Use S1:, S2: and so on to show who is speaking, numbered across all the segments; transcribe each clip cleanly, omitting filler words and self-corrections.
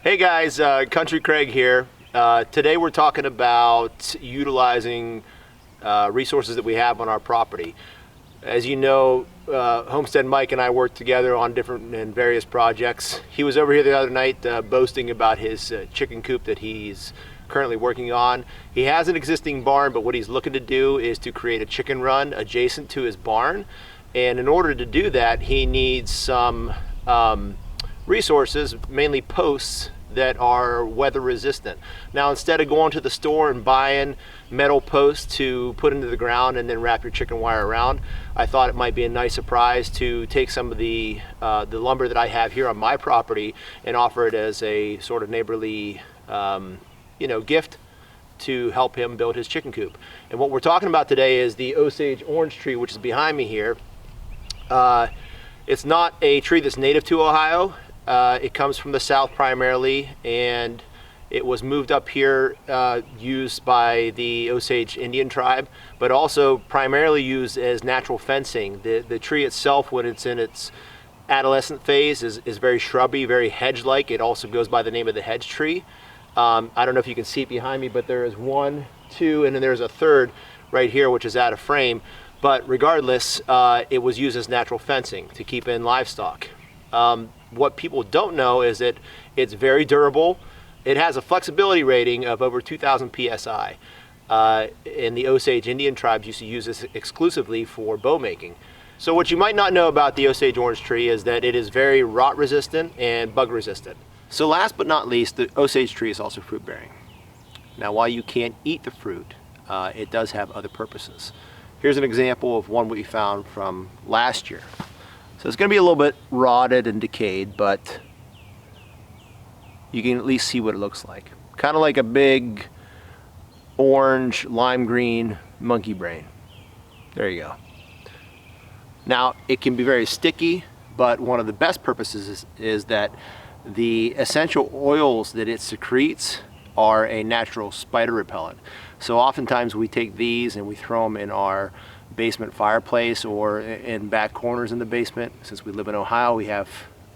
S1: Hey guys, Country Craig here. Today we're talking about utilizing resources that we have on our property. As you know, Homestead Mike and I worked together on different and various projects. He was over here the other night boasting about his chicken coop that he's currently working on. He has an existing barn, but what he's looking to do is to create a chicken run adjacent to his barn. And in order to do that, he needs some resources, mainly posts that are weather resistant. Now, instead of going to the store and buying metal posts to put into the ground and then wrap your chicken wire around, I thought it might be a nice surprise to take some of the lumber that I have here on my property and offer it as a sort of neighborly gift to help him build his chicken coop. And what we're talking about today is the Osage Orange Tree, which is behind me here. It's not a tree that's native to Ohio. It comes from the south primarily, and it was moved up here, used by the Osage Indian tribe, but also primarily used as natural fencing. The tree itself, when it's in its adolescent phase, is very shrubby, very hedge-like. It also goes by the name of the hedge tree. I don't know if you can see it behind me, but there is one, two, and then there's a third right here, which is out of frame. But regardless, it was used as natural fencing to keep in livestock. What people don't know is that it's very durable. It has a flexibility rating of over 2,000 psi. And the Osage Indian tribes used to use this exclusively for bow making. So what you might not know about the Osage Orange Tree is that it is very rot resistant and bug resistant. So last but not least, the Osage tree is also fruit bearing. Now, while you can't eat the fruit, it does have other purposes. Here's an example of one we found from last year. So it's going to be a little bit rotted and decayed, but you can at least see what it looks like. Kind of like a big orange, lime green monkey brain. There you go. Now, it can be very sticky, but one of the best purposes is that the essential oils that it secretes are a natural spider repellent. So oftentimes we take these and we throw them in our basement fireplace or in back corners in the basement. Since we live in Ohio, we have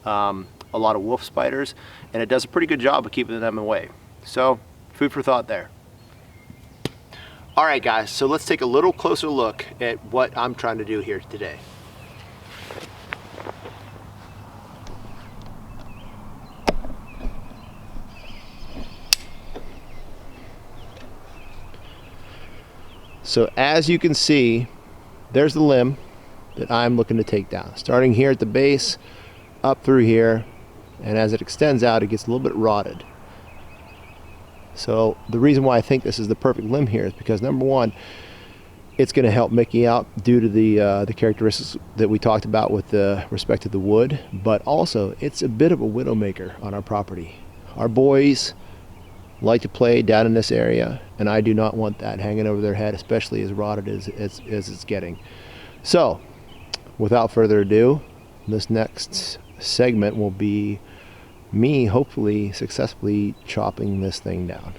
S1: a lot of wolf spiders, and it does a pretty good job of keeping them away. So food for thought there. All right guys, so let's take a little closer look at what I'm trying to do here today. So as you can see, there's the limb that I'm looking to take down. Starting here at the base, up through here, and as it extends out, it gets a little bit rotted. So the reason why I think this is the perfect limb here is because, number one, it's going to help Mickey out due to the characteristics that we talked about with respect to the wood, but also it's a bit of a widowmaker on our property. Our boys like to play down in this area, and I do not want that hanging over their head, especially as rotted as it's getting. So without further ado, this next segment will be me hopefully successfully chopping this thing down.